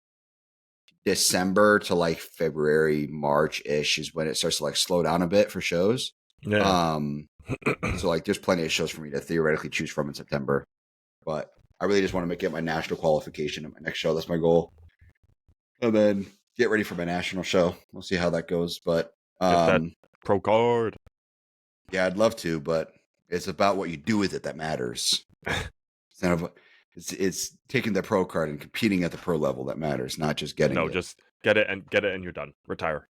December to like February, March-ish is when it starts to like slow down a bit for shows. Yeah. So like there's plenty of shows for me to theoretically choose from in September. But I really just want to get my national qualification at my next show. That's my goal. And then get ready for my national show. We'll see how that goes. But get that pro card. Yeah, I'd love to, but it's about what you do with it that matters. It's taking the pro card and competing at the pro level that matters, not just getting it. No, just get it and you're done. Retire.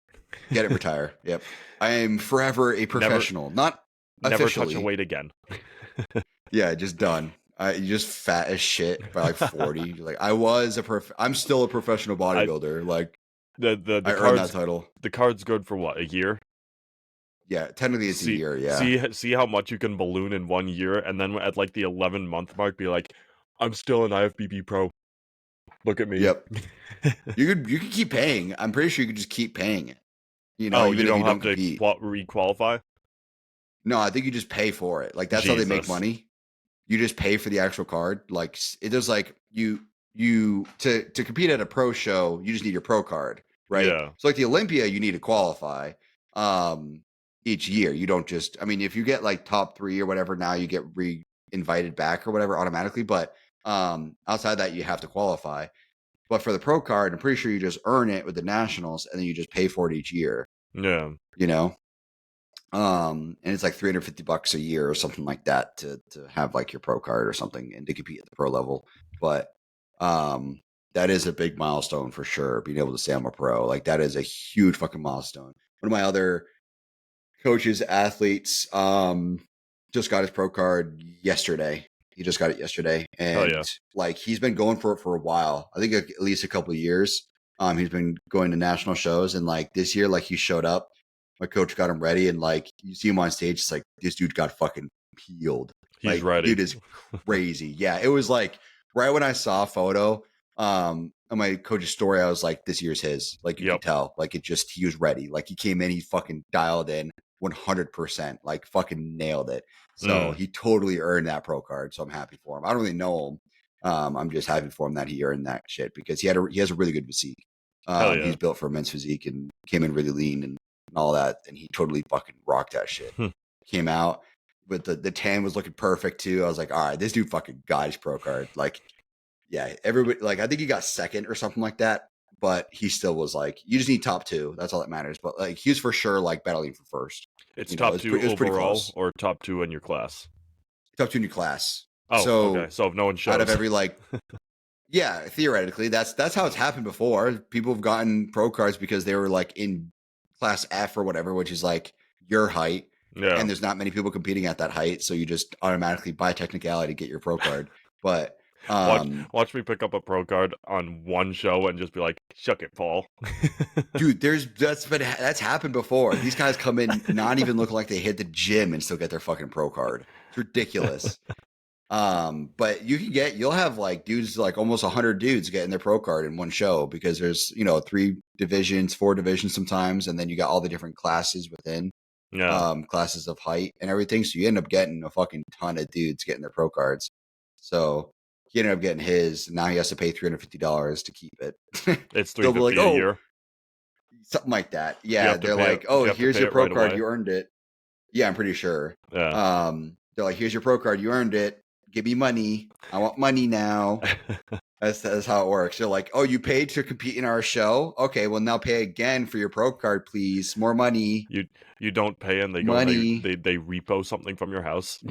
Get it, retire. Yep. I am forever a professional. Not officially. Never touch a weight again. Yeah, just done. You just fat as shit by like 40. Like I'm still a professional bodybuilder. Like the I earned that title. The card's good for what, a year? Yeah, technically it's a year. Yeah. See how much you can balloon in 1 year, and then at like the 11-month mark, be like, I'm still an IFBB pro. Look at me. Yep. You could keep paying. I'm pretty sure you could just keep paying it. Even you don't have to re-qualify? No, I think you just pay for it. Like that's how they make money. You just pay for the actual card. Like it is like you to compete at a pro show, you just need your pro card, right? Yeah. So like the Olympia, you need to qualify each year. You don't just, I mean, if you get like top 3 or whatever, now you get re-invited back or whatever automatically. But outside that, you have to qualify. But for the pro card, I'm pretty sure you just earn it with the nationals and then you just pay for it each year. Yeah. And it's like $350 a year or something like that to have like your pro card or something and to compete at the pro level. But that is a big milestone for sure. Being able to say I'm a pro, like that is a huge fucking milestone. One of my other coaches, athletes, just got his pro card yesterday. He just got it yesterday, Hell and yeah. like he's been going for it for a while. I think at least a couple of years. He's been going to national shows, and like this year, like he showed up. My coach got him ready, and like you see him on stage, it's like this dude got fucking peeled. He's Like ready. dude is crazy. Yeah, it was like right when I saw a photo on my coach's story, I was like, this year's his. Like you could tell, like it just he was ready. Like he came in, he fucking dialed in 100%, like fucking nailed it. So he totally earned that pro card. So I'm happy for him. I don't really know him. I'm just happy for him that he earned that shit because he has a really good physique. Hell yeah. He's built for men's physique and came in really lean and all that, and he totally fucking rocked that shit. Came out with the tan was looking perfect too. I was like, all right, this dude fucking got his pro card. Like, yeah, everybody, like I think he got second or something like that, but he still was like, you just need top two. That's all that matters. But like he was for sure like battling for first. It's You know, top two it was pretty overall close. or top two in your class? Top two in your class. Oh, So okay. So if no one shows, out of every like, yeah, theoretically, that's how it's happened before. People have gotten pro cards because they were like in class F or whatever, which is like your height. yeah. And there's not many people competing at that height, so you just automatically by technicality get your pro card. But watch me pick up a pro card on one show and just be like, "Shuck it, Paul." dude, that's happened before. These guys come in not even looking like they hit the gym and still get their fucking pro card. It's ridiculous. But you'll have like dudes, like almost 100 dudes getting their pro card in one show because there's 3 divisions, 4 divisions sometimes, and then you got all the different classes within. Classes of height and everything. So you end up getting a fucking ton of dudes getting their pro cards. So he ended up getting his. Now he has to pay $350 to keep it. It's They'll be $350 like, a year. Something like that. Yeah, they're like, here's your pro card. You earned it. Yeah, I'm pretty sure. Yeah. They're like, here's your pro card. You earned it. Give me money. I want money now. That's how it works. They're like, oh, you paid to compete in our show? Okay, well now pay again for your pro card, please. More money. You don't pay and they go money. they repo something from your house.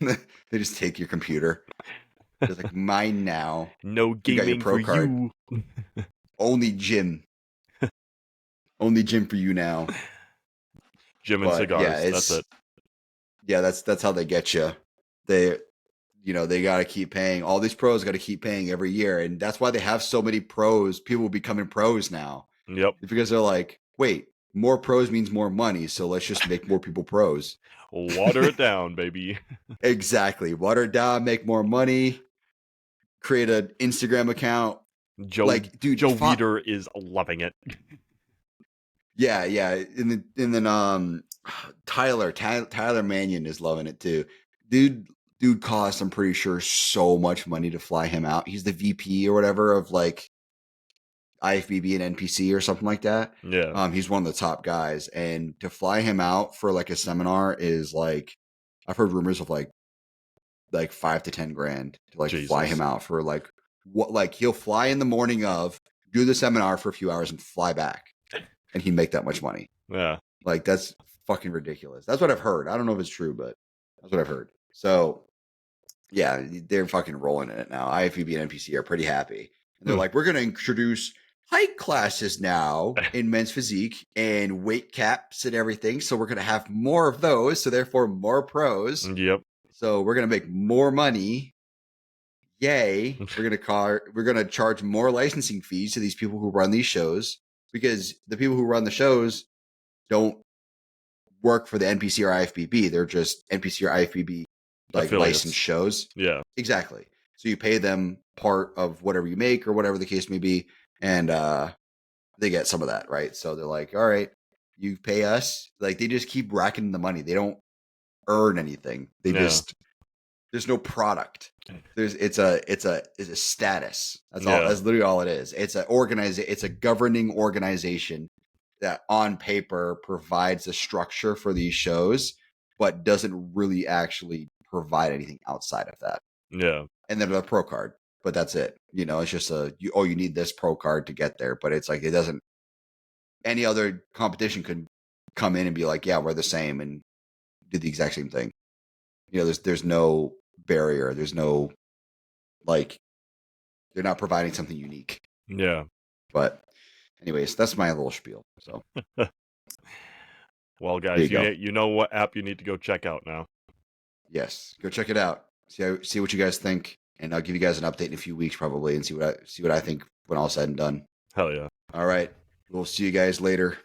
They just take your computer. It's like mine now. No gaming you got your pro for card. You. Only gym. Only gym for you now. Gym and cigars. Yeah, that's it. Yeah, that's how they get you. They got to keep paying. All these pros got to keep paying every year, and that's why they have so many pros. People becoming pros now. Yep. It's because they're like, wait, more pros means more money, so let's just make more people pros. Water it down, baby. Exactly. Water it down, make more money. Create an Instagram account. Joe Weider is loving it. Yeah. And then Tyler Mannion is loving it too. Dude costs, I'm pretty sure, so much money to fly him out. He's the VP or whatever of like IFBB and NPC or something like that. Yeah. He's one of the top guys, and to fly him out for like a seminar is like, I've heard rumors of like 5 to 10 grand to like fly him out for like what, like he'll fly in the morning of, do the seminar for a few hours and fly back, and he'd make that much money. Yeah. Like that's fucking ridiculous. That's what I've heard. I don't know if it's true, but that's what I've heard. So yeah, they're fucking rolling in it now. IFBB and NPC are pretty happy. And they're like, we're going to introduce height classes now in men's physique and weight caps and everything. So we're going to have more of those. So therefore more pros. Yep. So we're going to make more money. Yay. We're going to charge more licensing fees to these people who run these shows, because the people who run the shows don't work for the NPC or IFBB. They're just NPC or IFBB like licensed shows. Yeah, exactly. So you pay them part of whatever you make or whatever the case may be, and they get some of that, right? So they're like, all right, you pay us. Like they just keep racking the money. They don't earn anything. They just, there's no product. It's a status. That's all. That's literally all it is. It's a governing organization that on paper provides a structure for these shows, but doesn't really actually provide anything outside of that. Yeah. And then a pro card, but that's it. It's just you need this pro card to get there, but it's like, it doesn't, any other competition could come in and be like, yeah, we're the same and do the exact same thing. There's no barrier. There's no, like, they're not providing something unique. Yeah. But anyways, that's my little spiel. So, well, guys, you know what app you need to go check out now. Yes, go check it out. See what you guys think, and I'll give you guys an update in a few weeks probably, and see what I think when all said and done. Hell yeah! All right, we'll see you guys later.